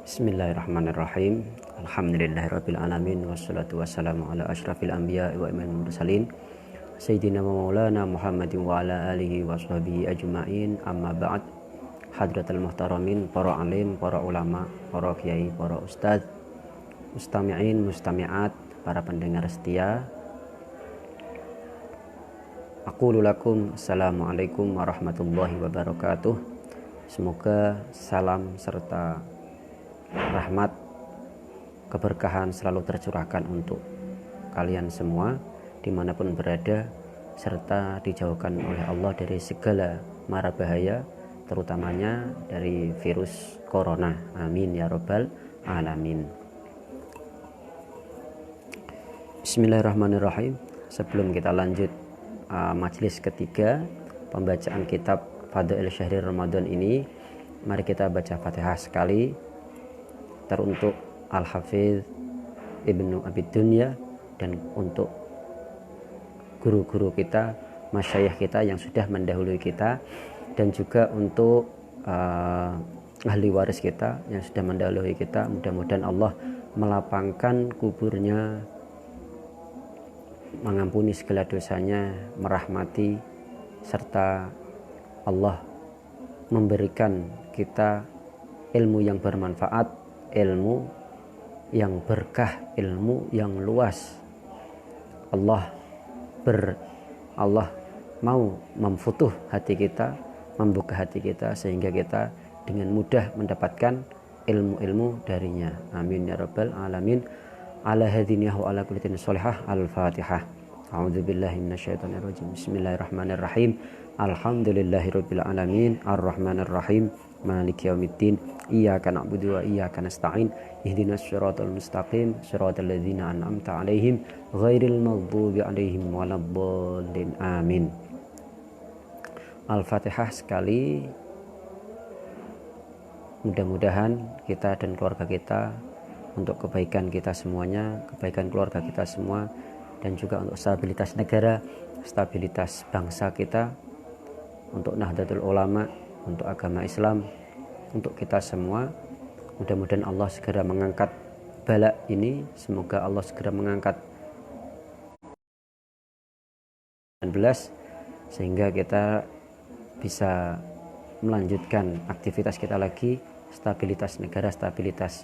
Bismillahirrahmanirrahim. Alhamdulillahirabbil alamin wassalatu wassalamu ala asyrafil anbiya'i wa imamil mursalin sayyidina wa maulana Muhammadin wa ala alihi washabihi ajmain. Amma ba'd. Hadratul muhtaramin, para alim, para ulama, para kiai, para ustadz, mustami'in, mustami'at, para pendengar setia. Aqulu lakum assalamualaikum warahmatullahi wabarakatuh. Semoga salam serta rahmat, keberkahan selalu tercurahkan untuk kalian semua dimanapun berada, serta dijauhkan oleh Allah dari segala mara bahaya, terutamanya dari virus corona. Amin ya rabbal alamin. Bismillahirrahmanirrahim. Sebelum kita lanjut majelis ketiga pembacaan kitab Fadail Syahri Ramadan ini, mari kita baca Fatihah sekali teruntuk Al-Hafidz Ibnu Abi Dunya dan untuk guru-guru kita, masyayikh kita yang sudah mendahului kita, dan juga untuk ahli waris kita yang sudah mendahului kita. Mudah-mudahan Allah melapangkan kuburnya, mengampuni segala dosanya, merahmati, serta Allah memberikan kita ilmu yang bermanfaat, ilmu yang berkah, ilmu yang luas. Allah mau memfutuh hati kita, membuka hati kita, sehingga kita dengan mudah mendapatkan ilmu-ilmu darinya. Amin ya rabbal alamin. Ala hadiniyahu ala kulitin sholihah. Al-Fatihah. A'udzubillahi minasyaitonirrajim. Bismillahirrahmanirrahim. Alhamdulillahirabbil alamin. Arrahmanirrahim. Maliki yaumiddin. Iyyaka na'budu wa iyyaka nasta'in. Ihdinas siratal mustaqim, siratal ladzina an'amta 'alaihim ghairil maghdubi 'alaihim waladdallin. Amin. Al-Fatihah sekali. Mudah-mudahan kita dan keluarga kita, untuk kebaikan kita semuanya, kebaikan keluarga kita semua, dan juga untuk stabilitas negara, stabilitas bangsa kita, untuk Nahdlatul Ulama, untuk agama Islam, untuk kita semua. Mudah-mudahan Allah segera mengangkat bala ini. Semoga Allah segera mengangkat 19, sehingga kita bisa melanjutkan aktivitas kita lagi, stabilitas negara, stabilitas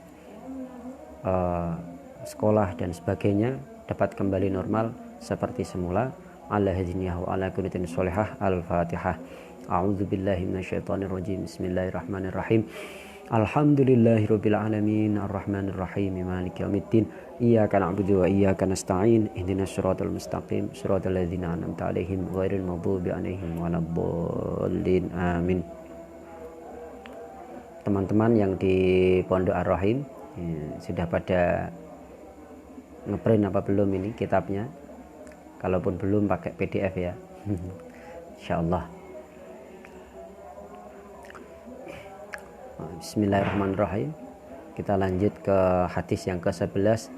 sekolah dan sebagainya dapat kembali normal seperti semula. Ala hadiniyahu ala kulitin sholihah. Al-Fatihah. A'udzubillahi minasyaitonirrajim. Bismillahirrahmanirrahim. Alhamdulillahirabbil alamin. Arrahmanirrahim. Maliki yaumiddin. Iyyaka na'budu wa iyyaka nasta'in. Ihdinas siratal mustaqim, siratal ladzina an'amta 'alaihim ghairil maghdubi 'alaihim waladdallin. Amin. Teman-teman yang di Pondok Ar-Rahim sudah pada ngeprint apa belum ini kitabnya? Kalaupun belum, pakai PDF ya. Insyaallah. Bismillahirrahmanirrahim. Kita lanjut ke hadis yang ke-11.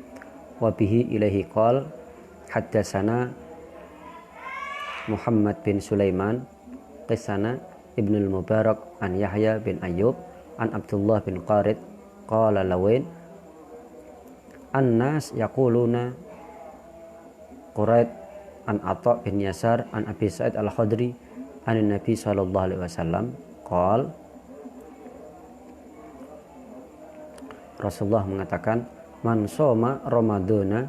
Wa bihi ilaihi qol haddatsana Muhammad bin Sulaiman qissana Ibnul Mubarak an Yahya bin Ayyub an Abdullah bin Qarid qala lawain an-nas yaquluna Quraid an Atha bin Yasar an Abi Sa'id al-Khudri an Nabi sallallahu alaihi wasallam qala, Rasulullah mengatakan, man shoma ramadhana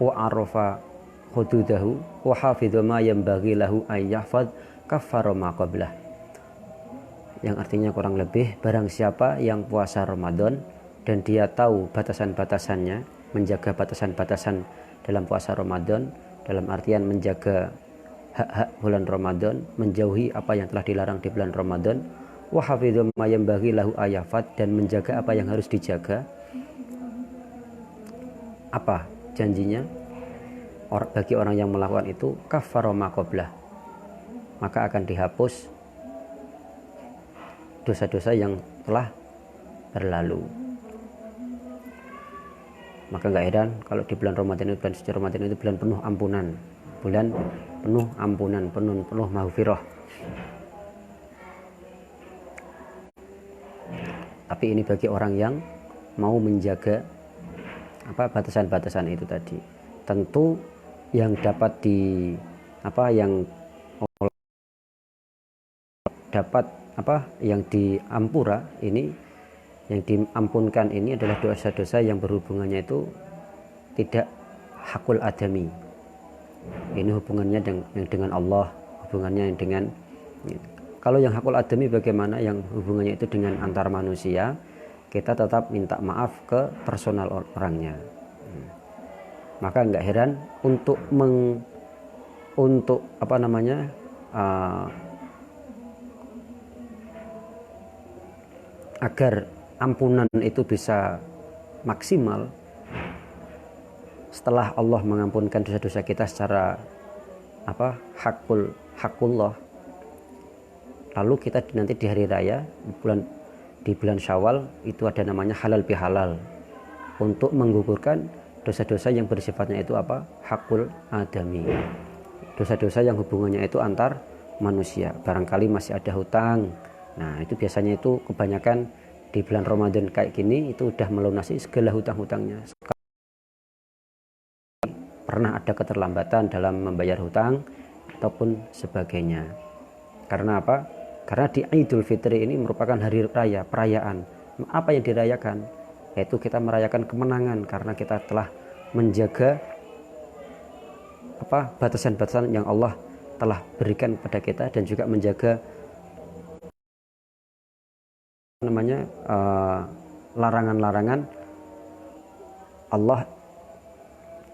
wa arafa hududahu wa hafidha ma yanbaghi lahu ay yahfaz kaffara ma qablah. Yang artinya kurang lebih, barang siapa yang puasa Ramadan dan dia tahu batasan-batasannya, menjaga batasan-batasan dalam puasa Ramadan, dalam artian menjaga hak-hak bulan Ramadan, menjauhi apa yang telah dilarang di bulan Ramadan, wa hafidhu ma yanbaghi lahu ayafat, dan menjaga apa yang harus dijaga. Apa janjinya? Bagi orang yang melakukan itu, kaffara ma qablah, maka akan dihapus dosa-dosa yang telah berlalu. Maka nggak heran kalau di bulan Ramadan itu, bulan suci Ramadan itu bulan penuh ampunan, bulan penuh ampunan, penuh maghfirah. Tapi ini bagi orang yang mau menjaga batasan-batasan itu tadi. Tentu yang dapat yang diampura ini, yang diampunkan ini adalah dosa-dosa yang berhubungannya itu tidak hakul adami. Ini hubungannya dengan Allah, hubungannya dengan, kalau yang hakul adami bagaimana, yang hubungannya itu dengan antar manusia, kita tetap minta maaf ke personal orangnya. Maka nggak heran agar ampunan itu bisa maksimal, setelah Allah mengampunkan dosa-dosa kita secara hakullah, lalu kita nanti di hari raya di bulan Syawal itu ada namanya halal bihalal, untuk menggugurkan dosa-dosa yang bersifatnya itu hakul adami, dosa-dosa yang hubungannya itu antar manusia. Barangkali masih ada hutang, nah itu biasanya itu kebanyakan di bulan Ramadan kayak gini itu udah melunasi segala hutang-hutangnya. Pernah ada keterlambatan dalam membayar hutang ataupun sebagainya. Karena apa? Karena di Idul Fitri ini merupakan hari raya, perayaan. Apa yang dirayakan? Yaitu kita merayakan kemenangan karena kita telah menjaga batasan-batasan yang Allah telah berikan kepada kita, dan juga menjaga larangan-larangan Allah,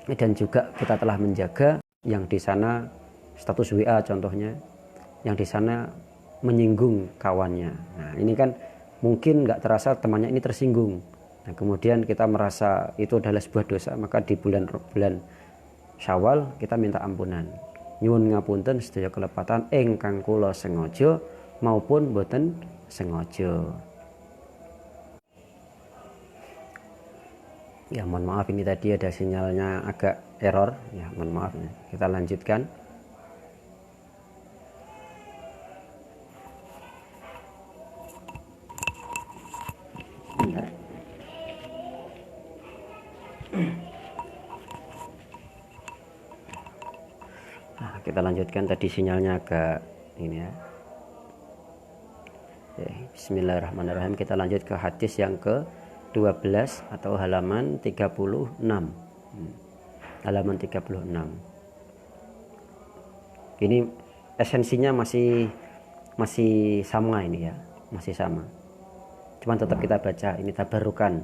dan juga kita telah menjaga yang di sana status WA contohnya, yang di sana menyinggung kawannya. Nah ini kan mungkin nggak terasa temannya ini tersinggung. Nah kemudian kita merasa itu adalah sebuah dosa, maka di bulan Syawal kita minta ampunan. Nyuwun ngapunten sedaya kelepatan ingkang kula sengaja maupun boten sengaja. Ya mohon maaf, ini tadi ada sinyalnya agak error, ya mohon maaf ya. Kita lanjutkan. Nah, kita lanjutkan, tadi sinyalnya agak ini ya. Bismillahirrahmanirrahim. Kita lanjut ke hadis yang ke 12 atau halaman 36. Halaman 36. Ini esensinya masih sama ini ya, masih sama. Cuman tetap kita baca, ini tabarukan.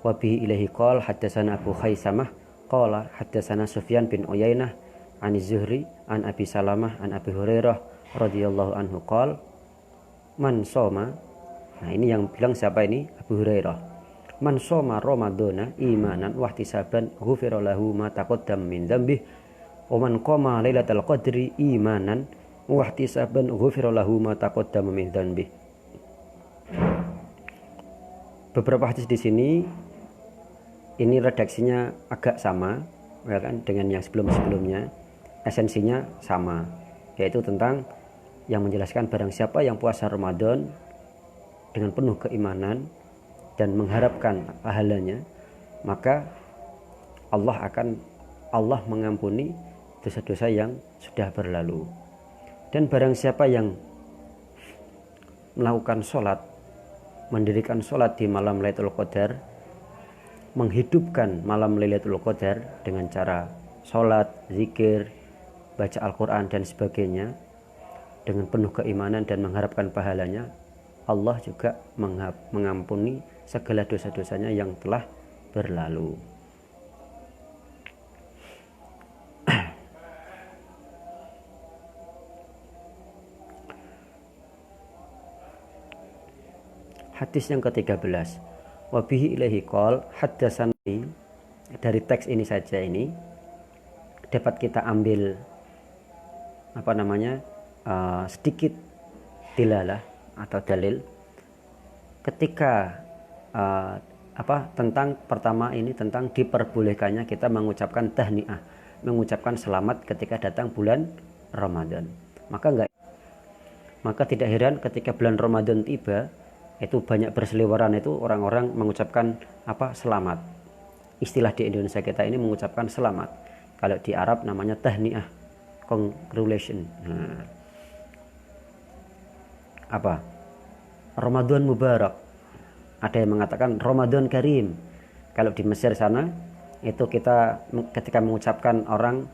Wa bihi ilaihi qol haddatsana Abu Khaisamah qala haddatsana Sufyan bin Uyainah an Zuhri an Abi Salamah an Abi Hurairah radhiyallahu anhu qol man soma. Nah ini yang bilang siapa ini? Abu Hurairah. Man soma Ramadana imanan wa ihtisaban ghufira lahu ma taqaddam min dzambihi wa man qama lailatal qadri imanan wa ihtisaban ghufira lahu ma taqaddam min dzambihi. Beberapa hadis di sini ini redaksinya agak sama ya kan dengan yang sebelum-sebelumnya. Esensinya sama, yaitu tentang yang menjelaskan barang siapa yang puasa Ramadan dengan penuh keimanan dan mengharapkan pahalanya, maka Allah mengampuni dosa-dosa yang sudah berlalu. Dan barang siapa yang melakukan sholat, mendirikan sholat di malam Lailatul Qadar, menghidupkan malam Lailatul Qadar dengan cara sholat, zikir, baca Al-Quran dan sebagainya dengan penuh keimanan dan mengharapkan pahalanya, Allah juga mengampuni segala dosa-dosanya yang telah berlalu. Hadis yang ke-13. Wa bihi ilaihi qol haddatsani. Dari teks ini saja ini dapat kita ambil sedikit dilalah atau dalil ketika tentang pertama ini tentang diperbolehkannya kita mengucapkan tahniah, mengucapkan selamat ketika datang bulan Ramadan. Maka tidak heran ketika bulan Ramadan tiba, itu banyak berseliweran itu orang-orang mengucapkan apa? Selamat. Istilah di Indonesia kita ini mengucapkan selamat. Kalau di Arab namanya tahniah, congratulation. Nah, apa? Ramadan Mubarak. Ada yang mengatakan Ramadan Karim. Kalau di Mesir sana itu kita ketika mengucapkan orang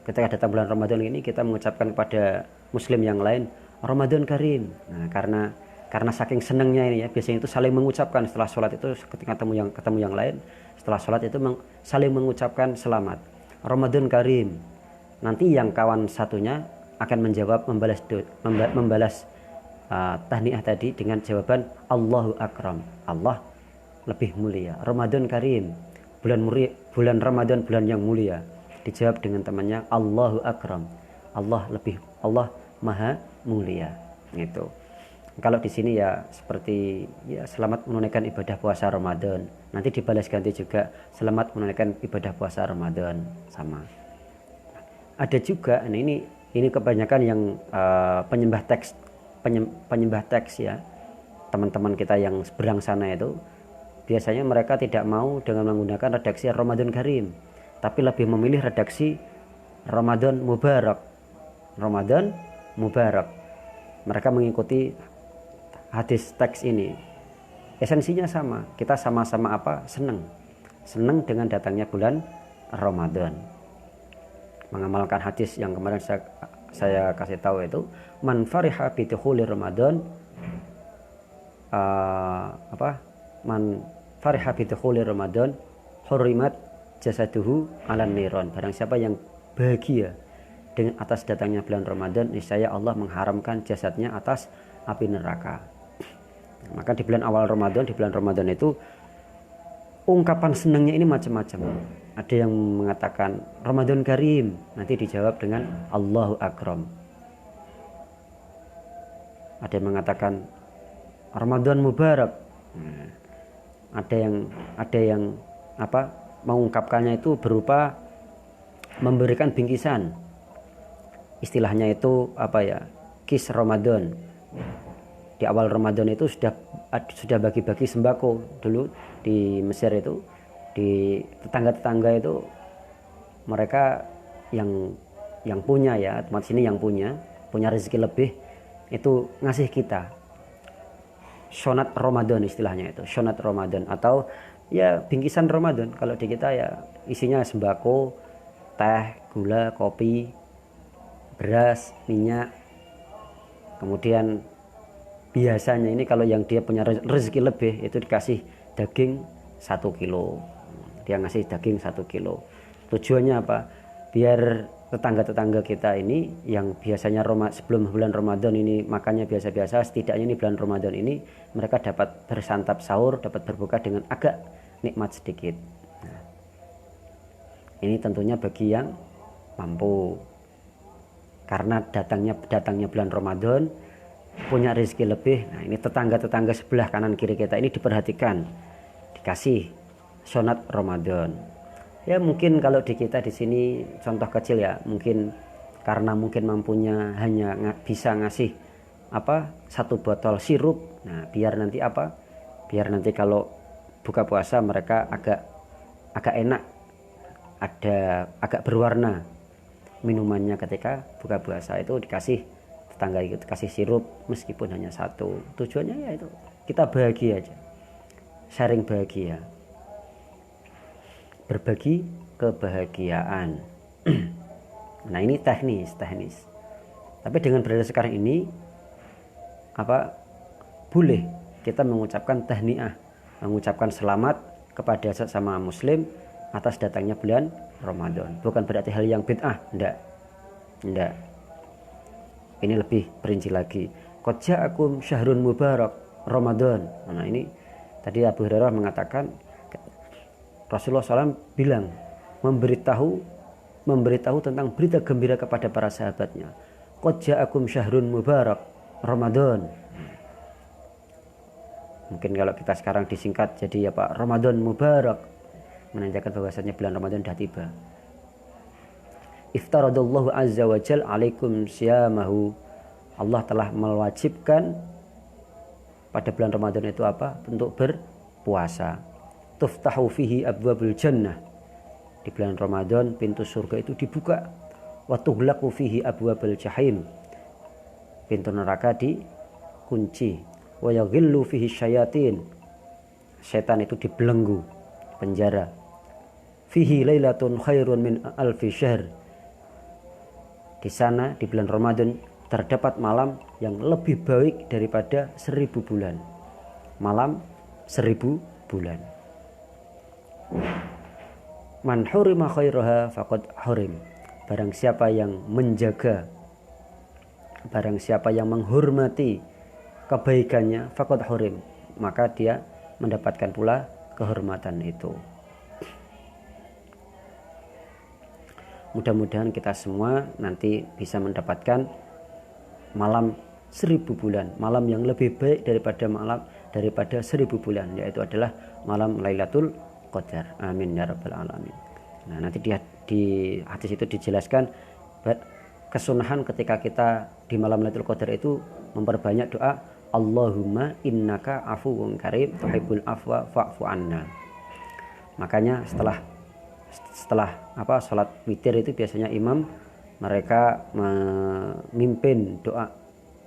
ketika datang bulan Ramadan ini kita mengucapkan kepada Muslim yang lain Ramadan Karim. Nah, karena saking senangnya ini ya, biasanya itu saling mengucapkan setelah sholat itu ketika ketemu yang lain, setelah sholat itu saling mengucapkan selamat Ramadan Karim. Nanti yang kawan satunya akan menjawab membalas tahniah tadi dengan jawaban Allahu Akram, Allah lebih mulia. Ramadan Karim, bulan Ramadan, bulan yang mulia. Dijawab dengan temannya Allahu Akram, Allah Maha Mulia. Gitu. Kalau di sini ya seperti ya selamat menunaikan ibadah puasa Ramadan. Nanti dibalas ganti juga selamat menunaikan ibadah puasa Ramadan, sama. Ada juga ini kebanyakan yang penyembah teks ya. Teman-teman kita yang seberang sana itu biasanya mereka tidak mau dengan menggunakan redaksi Ramadan Karim, tapi lebih memilih redaksi Ramadan Mubarak. Ramadan Mubarak. Mereka mengikuti hadis teks ini. Esensinya sama. Kita sama-sama apa? Senang dengan datangnya bulan Ramadan. Mengamalkan hadis yang kemarin saya kasih tahu itu, man fariha bi dukhuli Ramadan man fariha bi dukhuli Ramadan hurrimat jasaduhu 'alan niron. Barang siapa yang bahagia dengan atas datangnya bulan Ramadan, niscaya Allah mengharamkan jasadnya atas api neraka. Maka di bulan awal Ramadan, di bulan Ramadan itu ungkapan senangnya ini macam-macam. Ada yang mengatakan Ramadan Karim, nanti dijawab dengan Allahu Akram. Ada yang mengatakan Ramadan Mubarak. Ada yang mengungkapkannya itu berupa memberikan bingkisan. Istilahnya itu kis Ramadan. Di awal Ramadan itu sudah bagi-bagi sembako dulu di Mesir itu, di tetangga-tetangga itu mereka yang punya ya, tempat sini yang punya rezeki lebih itu ngasih kita syonat Ramadan, istilahnya itu syonat Ramadan atau ya bingkisan Ramadan. Kalau di kita ya isinya sembako, teh, gula, kopi, beras, minyak. Kemudian biasanya ini kalau yang dia punya rezeki lebih itu dikasih daging 1 kilo. Dia ngasih daging 1 kilo. Tujuannya apa? Biar tetangga-tetangga kita ini yang biasanya sebelum bulan Ramadan ini makannya biasa-biasa, setidaknya ini bulan Ramadan ini mereka dapat bersantap sahur, dapat berbuka dengan agak nikmat sedikit. Nah, ini tentunya bagi yang mampu. Karena datangnya bulan Ramadan, punya rezeki lebih. Nah, ini tetangga-tetangga sebelah kanan kiri kita ini diperhatikan, dikasih sunat Ramadan. Ya mungkin kalau di kita di sini contoh kecil ya, mungkin karena mungkin mampunya hanya bisa ngasih 1 botol sirup. Nah, biar nanti kalau buka puasa mereka agak enak, agak berwarna minumannya ketika buka puasa itu dikasih tetangga itu kasih sirup meskipun hanya 1. Tujuannya ya itu kita bahagia aja, sharing bahagia, berbagi kebahagiaan. Nah, ini teknis. Tapi dengan berada sekarang ini boleh kita mengucapkan tahniah, mengucapkan selamat kepada sesama muslim atas datangnya bulan Ramadan. Bukan berarti hal yang bid'ah, enggak. Ini lebih perinci lagi. Qad ja'akum syahrun mubarak Ramadan. Nah, ini tadi Abu Hurairah mengatakan Rasulullah SAW bilang memberitahu tentang berita gembira kepada para sahabatnya. Qad ja'akum syahrun mubarak Ramadan. Mungkin kalau kita sekarang disingkat jadi Ramadan Mubarak, menandakan bahwasanya bulan Ramadan sudah tiba. Iftaradallahu azza wa jal alaikum siyamahu. Allah telah mewajibkan pada bulan Ramadan itu apa? Untuk berpuasa. Tuftahu fihi abwabul jannah. Di bulan Ramadan pintu surga itu dibuka. Wa tughlaqu fihi abwabul jahim. Pintu neraka dikunci. Wa yaghillu fihi syayatin. Setan itu dibelenggu, penjara. Fihi lailatun khairun min alfi syahr. Di sana di bulan Ramadan terdapat malam yang lebih baik daripada 1000 bulan. Malam 1000 bulan. Man hurima khairaha faqad hurim. Barang siapa yang menjaga, barang siapa yang menghormati kebaikannya, faqad hurim, maka dia mendapatkan pula kehormatan itu. Mudah-mudahan kita semua nanti bisa mendapatkan malam 1000 bulan, malam yang lebih baik daripada 1000 bulan, yaitu adalah malam Lailatul Qadar. Amin ya rabbal alamin. Nah, nanti di hadis itu dijelaskan kesunahan ketika kita di malam Lailatul Qadar itu memperbanyak doa Allahumma innaka afuwun karim tuhibbul afwa fa'fu anna. Makanya setelah salat witir itu biasanya imam mereka memimpin doa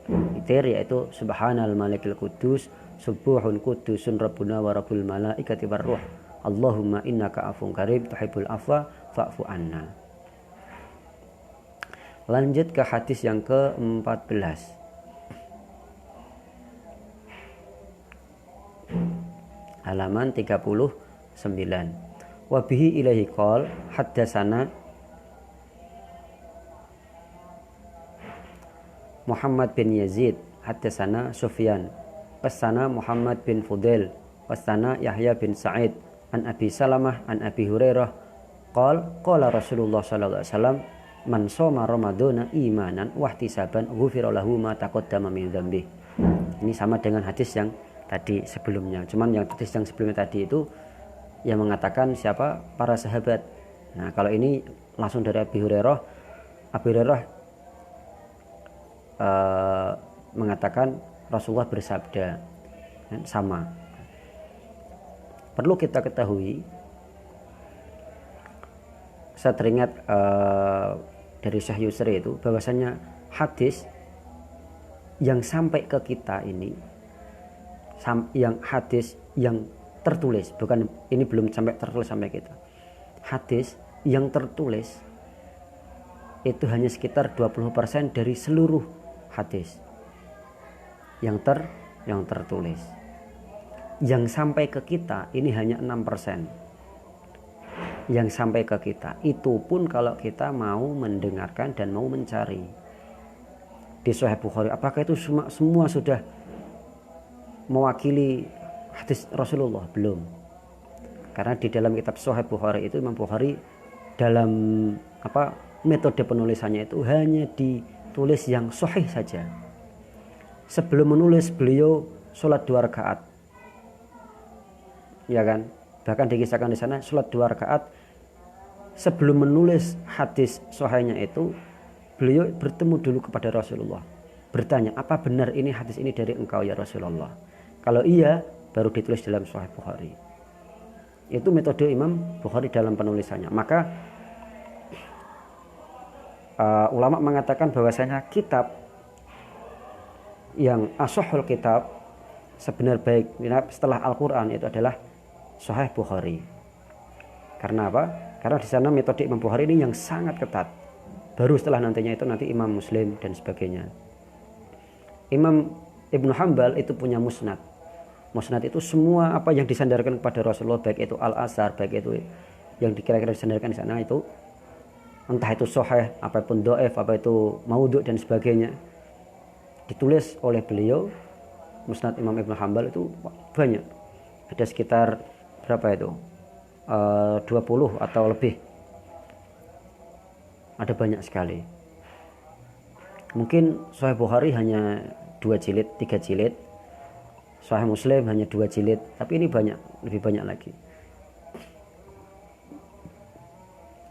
witir, yaitu subhanal malikil kudus subuhun kudusun rabbuna wa rabbul malaikati warruh Allahumma innaka afuwun karim tuhibbul afwa fa'fu anna. Lanjut ke hadis yang ke-14. Halaman 39. Wa bihi ilaihi qol haddatsana Muhammad bin Yazid haddatsana Sufyan pasana Muhammad bin Fudail pasana Yahya bin Sa'id an Abi Salamah an Abi Hurairah qala Rasulullah sallallahu alaihi wasallam man shoma ramadhana imanan wa ihtisaban ghufira lahu ma taqaddama min dzambi. Ini sama dengan hadis yang tadi sebelumnya, cuman yang hadis yang sebelumnya tadi itu yang mengatakan siapa? Para sahabat. Nah, kalau ini langsung dari Abi Hurairah. Abi Hurairah mengatakan Rasulullah bersabda, sama. Perlu kita ketahui, saya teringat dari Syekh Yusri itu bahwasanya hadis yang sampai ke kita ini, yang hadis yang tertulis, bukan ini belum sampai tertulis sampai kita. Hadis yang tertulis itu hanya sekitar 20% dari seluruh hadis yang tertulis. Yang sampai ke kita ini hanya 6%. Yang sampai ke kita itu pun kalau kita mau mendengarkan dan mau mencari di Sahih Bukhari, apakah itu semua sudah mewakili hadis Rasulullah? Belum. Karena di dalam kitab Sahih Bukhari itu Imam Bukhari dalam metode penulisannya itu hanya ditulis yang sahih saja. Sebelum menulis beliau sholat 2 rakaat, ya kan? Bahkan dikisahkan di sana sholat 2 rakaat. Sebelum menulis hadis sahihnya itu beliau bertemu dulu kepada Rasulullah, bertanya, apa benar ini hadis ini dari engkau ya Rasulullah? Kalau iya, baru ditulis dalam Sahih Bukhari. Itu metode Imam Bukhari dalam penulisannya. Maka ulama mengatakan bahwasanya kitab yang ashahul kitab, sebenar baik setelah Al-Quran itu adalah Sahih Bukhari. Karena apa? Karena di sana metode Imam Bukhari ini yang sangat ketat. Baru setelah nantinya itu nanti Imam Muslim dan sebagainya. Imam Ibnu Hanbal itu punya musnad. Musnad itu semua apa yang disandarkan kepada Rasulullah, baik itu al-asar, baik itu yang dikira-kira disandarkan di sana itu, entah itu sahih, apapun dhaif, apa itu maudhu dan sebagainya, ditulis oleh beliau. Musnad Imam Ibnu Hanbal itu banyak. Ada sekitar berapa itu? 20 atau lebih. Ada banyak sekali. Mungkin Sahih Bukhari hanya 2 jilid, 3 jilid. Sahih Muslim hanya 2 jilid, tapi ini banyak, lebih banyak lagi.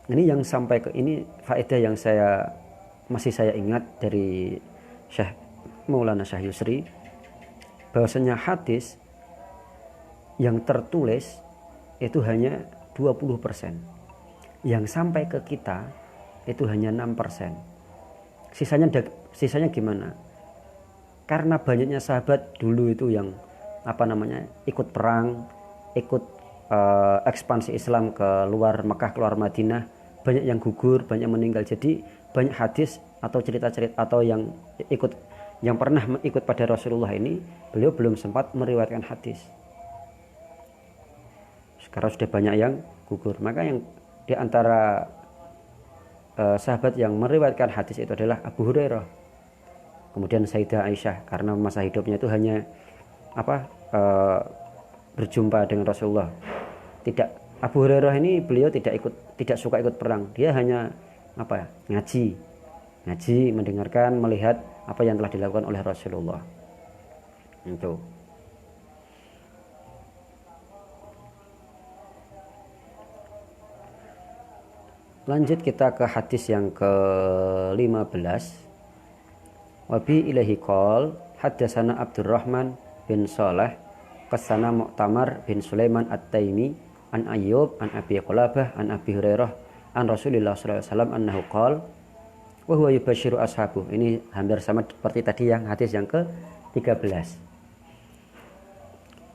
Ini yang sampai ke ini faedah yang masih saya ingat dari Syekh Maulana Syekh Yusri. bahwasanya hadis yang tertulis itu hanya 20%. Yang sampai ke kita itu hanya 6%. Sisanya gimana? Karena banyaknya sahabat dulu itu yang ikut perang, ikut ekspansi Islam ke luar Mekah, keluar Madinah, banyak yang gugur, banyak yang meninggal. Jadi banyak hadis atau cerita-cerita atau yang pernah ikut pada Rasulullah ini, beliau belum sempat meriwayatkan hadis. Sekarang sudah banyak yang gugur. Maka yang di antara sahabat yang meriwayatkan hadis itu adalah Abu Hurairah, kemudian Sayyidah Aisyah, karena masa hidupnya itu hanya berjumpa dengan Rasulullah. Abu Hurairah ini beliau tidak suka ikut perang. Dia hanya ngaji, mendengarkan, melihat apa yang telah dilakukan oleh Rasulullah. Itu. Lanjut kita ke hadis yang ke-15. Wabi ilahi qol haddatsana Abdurrahman bin Shalih qasana Mu'tamar bin Sulaiman At-Taimi an Ayyub an Abi Qulabah an Abi Hurairah an Rasulillah sallallahu alaihi wasallam annahu qala wa huwa yubashiru ashabu. Ini hampir sama seperti tadi yang hadis yang ke-13.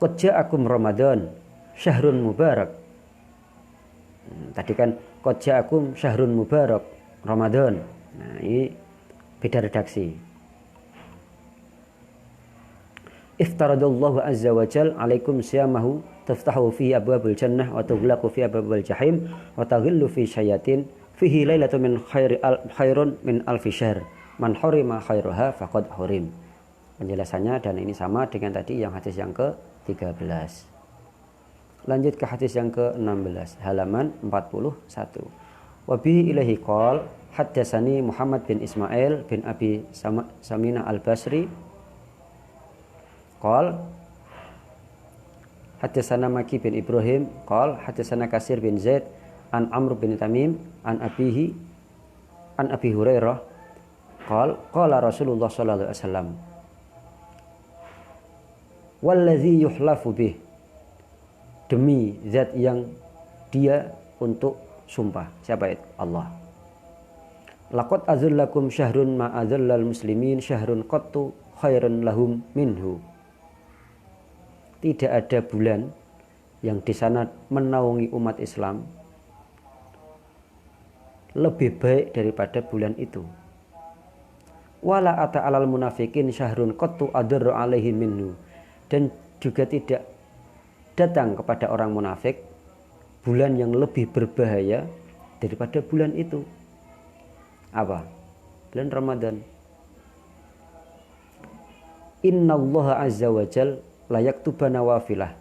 Qad ja'akum Ramadan syahrun mubarak. Tadi kan qad ja'akum syahrun mubarak Ramadan. Nah, ini beda redaksi. Iftaradallahu azza wa jal alaikum siyamahu taftahu fihi abwabul jannah wa tughlaqu fihi abwabul jahim wa taghillu fi syayatin fihi lailatun min khairun min alfi syahr man hurima khairuha faqad hurim. Penjelasannya dan ini sama dengan tadi yang hadis yang ke-13. Lanjut ke hadis yang ke-16 halaman 41. Wa bihi ilahi qol haddatsani Muhammad bin Ismail bin Abi Saminah Al-Basri qol haddatsana Maki bin Ibrahim qol haddatsana Kasir bin Zaid an Amr bin Tamim an Abi Hurairah qala Rasulullah sallallahu alaihi wasallam wallazi yuhlafu bih, demi zat yang dia untuk sumpah. Siapa itu? Allah. Laqad azallakum syahrun ma azallal muslimin syahrun qattu khairun lahum minhu. Tidak ada bulan yang di sana menaungi umat Islam lebih baik daripada bulan itu. Wala ata alal munafikin syahrun qattu adarru alaihi minhu. Dan juga tidak datang kepada orang munafik bulan yang lebih berbahaya daripada bulan itu. Apa? Bulan Ramadan. Innallaha azza wa jal la yaktuba nawafilah.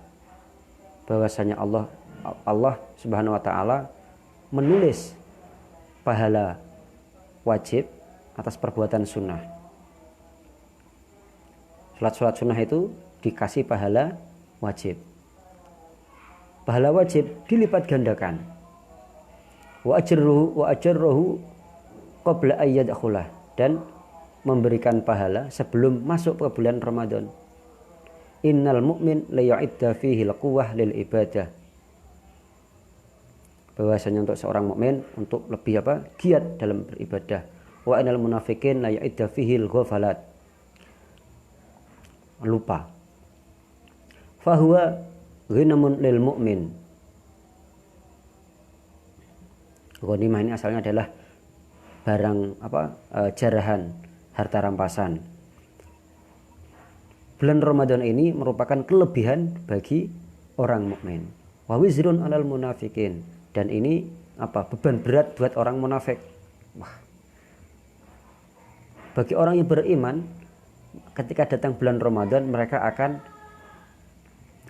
Bahwasanya Allah Subhanahu wa taala menulis pahala wajib atas perbuatan sunnah. Salat sunnah itu dikasih pahala wajib. Pahala wajib dilipat gandakan. Wa ajruhu qabla ayyadkhulah, dan memberikan pahala sebelum masuk ke bulan Ramadan. Innal mu'min la ya'idda fihi al-quwwah lil ibadah. Bahwasanya untuk seorang mukmin untuk lebih giat dalam beribadah. Wa innal munafiqin la ya'idda fihi al-ghafalat. Lupa. Fahuwa ghinamun lil mu'min. Ghanimah ini asalnya adalah barang jarahan, harta rampasan. Bulan Ramadan ini merupakan kelebihan bagi orang mukmin. Wa wizrun 'alal munafikin, dan ini beban berat buat orang munafik. Wah. Bagi orang yang beriman, ketika datang bulan Ramadan mereka akan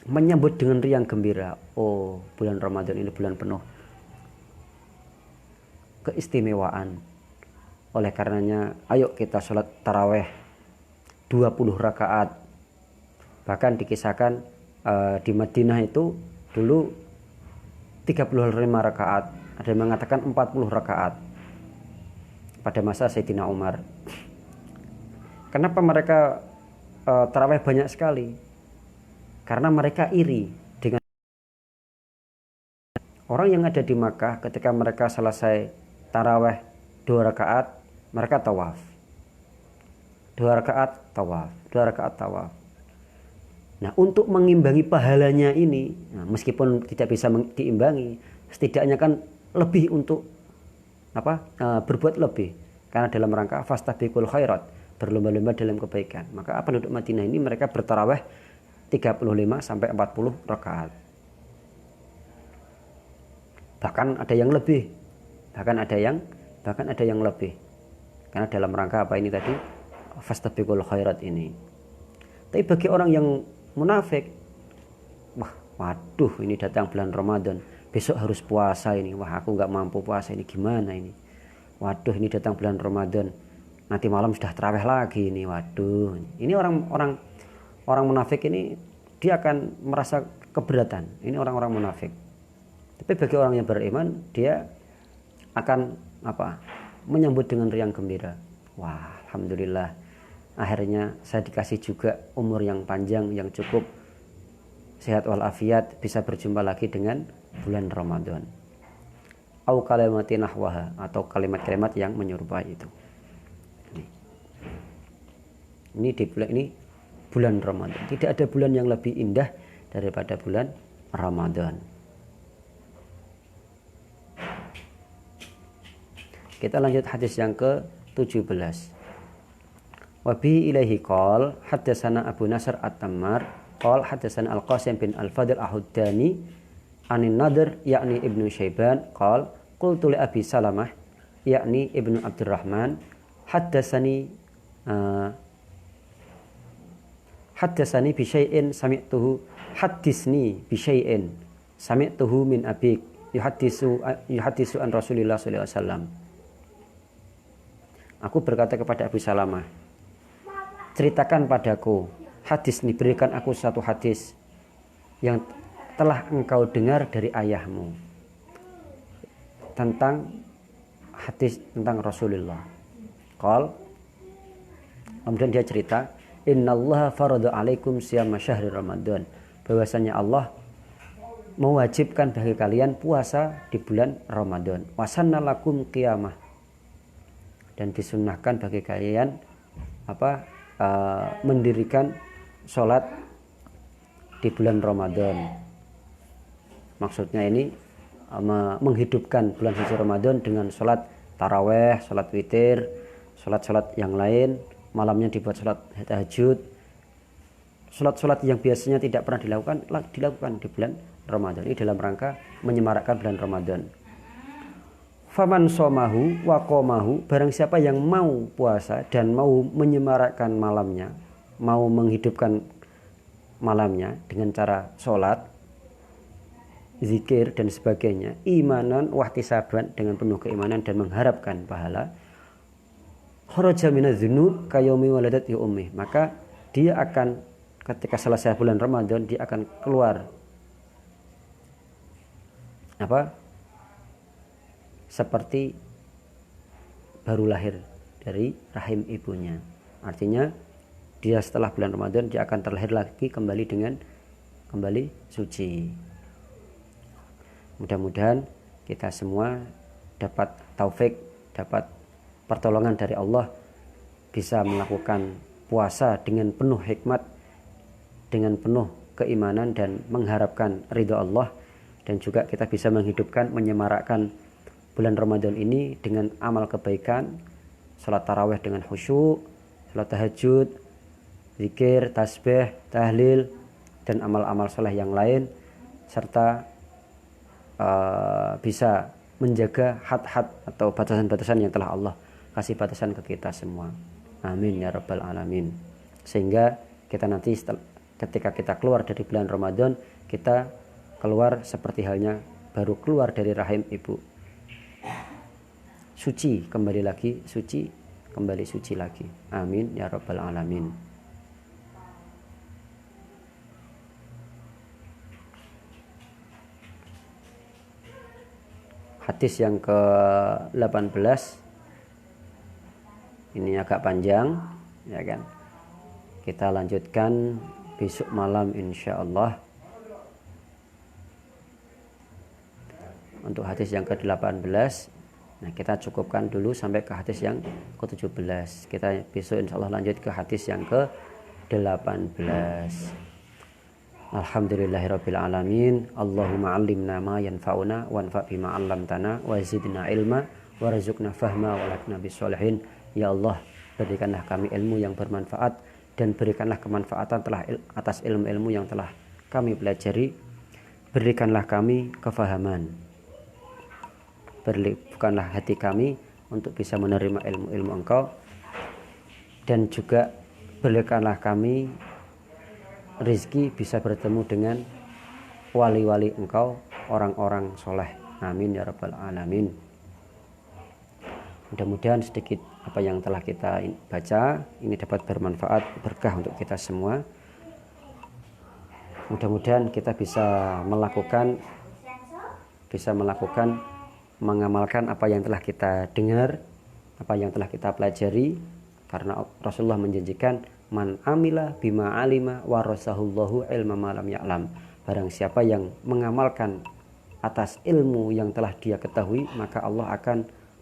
menyambut dengan riang gembira. Oh, bulan Ramadan ini bulan penuh keistimewaan. Oleh karenanya, ayo kita sholat taraweh 20 rakaat. Bahkan dikisahkan di Madinah itu dulu 35 rakaat. Ada yang mengatakan 40 rakaat pada masa Sayyidina Umar. Kenapa mereka tarawih banyak sekali karena mereka iri dengan orang yang ada di Makkah. Ketika mereka selesai tarawih 2 rakaat, mereka tawaf. 2 rakaat tawaf, 2 rakaat tawaf. Nah, untuk mengimbangi pahalanya ini, meskipun tidak bisa diimbangi, setidaknya kan lebih untuk berbuat lebih, karena dalam rangka fastabiqul khairat, berlomba-lomba dalam kebaikan. Maka penduduk Madinah ini mereka bertarawih 35 sampai 40 rakaat. Bahkan ada yang lebih. Bahkan ada yang lebih. Karena dalam rangka apa ini tadi? Fastabiqul khairat ini. Tapi bagi orang yang munafik, waduh, ini datang bulan Ramadan, besok harus puasa ini. Wah, aku nggak mampu puasa ini, gimana ini? Waduh, ini datang bulan Ramadan, nanti malam sudah tarawih lagi ini. Waduh, ini orang munafik ini, dia akan merasa keberatan. Ini orang-orang munafik. Tapi bagi orang yang beriman, dia akan menyambut dengan riang gembira. Wah, alhamdulillah, akhirnya saya dikasih juga umur yang panjang, yang cukup sehat walafiat, bisa berjumpa lagi dengan bulan Ramadan. Au kalimatin nahwaha, atau kalimat-kalimat yang menyerupai itu. Ini di bulan ini, bulan Ramadan. Tidak ada bulan yang lebih indah daripada bulan Ramadan. Kita lanjut hadis yang ke-17. Wa bi ilaihi qol haddatsana Abu Nasr At-Tammar qol haddatsana Al-Qasim bin Al-Fadl Ahudani anin Nadir yakni Ibnu Syaiban qol qultu li Abi Salamah yakni Ibnu Abdurrahman haddatsani bi syai'in sami'tuhu haddisni bi syai'in sami'tuhu min abik yuhaddisu an Rasulillah sallallahu alaihi wasallam. Aku berkata kepada Abu Salamah, ceritakan padaku hadis ini, berikan aku satu hadis yang telah engkau dengar dari ayahmu tentang hadis tentang Rasulullah. Kemudian dia cerita, innallaha farada alaikum siyama syahri Ramadan, bahwasanya Allah mewajibkan bagi kalian puasa di bulan Ramadan. Wasanna lakum qiyamah, dan disunnahkan bagi kalian mendirikan sholat di bulan Ramadan. Maksudnya ini menghidupkan bulan suci Ramadan dengan sholat taraweh, sholat witir, sholat-sholat yang lain. Malamnya dibuat sholat tahajud, sholat-sholat yang biasanya tidak pernah dilakukan di bulan Ramadan. Ini dalam rangka menyemarakkan bulan Ramadan. Faman somahu wa qomahu, barang siapa yang mau puasa dan mau menyemarakkan malamnya, mau menghidupkan malamnya dengan cara sholat, zikir dan sebagainya, imanan wahtisaban, dengan penuh keimanan dan mengharapkan pahala, kharaja minadz dzunub kayaumi waladat ummi, maka dia akan, ketika selesai bulan Ramadan, dia akan keluar seperti baru lahir dari rahim ibunya. Artinya dia setelah bulan Ramadan dia akan terlahir lagi kembali suci. Mudah-mudahan kita semua dapat taufik, dapat pertolongan dari Allah, bisa melakukan puasa dengan penuh hikmat, dengan penuh keimanan dan mengharapkan ridha Allah, dan juga kita bisa menghidupkan, menyemarakkan bulan Ramadan ini dengan amal kebaikan, salat tarawih dengan khusyuk, salat tahajud, zikir, tasbih, tahlil, dan amal-amal saleh yang lain, serta bisa menjaga had-had atau batasan-batasan yang telah Allah kasih batasan ke kita semua. Amin ya rabbal alamin. Sehingga kita nanti ketika kita keluar dari bulan Ramadan, kita keluar seperti halnya baru keluar dari rahim ibu. Suci, kembali lagi suci, kembali suci lagi. Amin ya rabbal alamin. Hadis yang ke-18 ini agak panjang, ya kan? Kita lanjutkan besok malam insya Allah untuk hadis yang ke-18. Nah, kita cukupkan dulu sampai ke hadis yang ke-17. Kita besok insya Allah lanjut ke hadis yang ke-18. Alhamdulillahirabbil alamin. Allahumma 'allimna ma yanfa'una wanfa' bima 'allamtana wa zidna ilma warzuqna fahma walakna bisolihin. Ya Allah, berikanlah kami ilmu yang bermanfaat dan berikanlah kemanfaatan atas ilmu-ilmu yang telah kami pelajari. Berikanlah kami kefahaman. Bukanlah hati kami untuk bisa menerima ilmu-ilmu Engkau, dan juga berikanlah kami rezeki bisa bertemu dengan wali-wali Engkau, orang-orang soleh. Amin ya rabbal alamin. Mudah-mudahan sedikit apa yang telah kita baca ini dapat bermanfaat, berkah untuk kita semua. Mudah-mudahan kita bisa melakukan mengamalkan apa yang telah kita dengar, apa yang telah kita pelajari, karena Rasulullah menjanjikan man amila bima alima warasahullahu ilma ma lam ya'lam. Barang siapa yang mengamalkan atas ilmu yang telah dia ketahui, maka Allah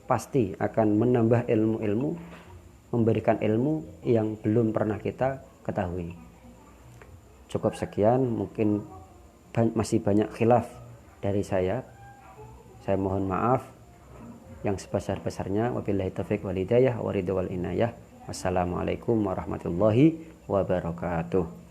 pasti akan menambah ilmu-ilmu, memberikan ilmu yang belum pernah kita ketahui. Cukup sekian, mungkin masih banyak khilaf dari saya. Saya mohon maaf yang sebesar-besarnya. Wabillahi taufiq wal hidayah wa ridha wal inayah. Wassalamualaikum warahmatullahi wabarakatuh.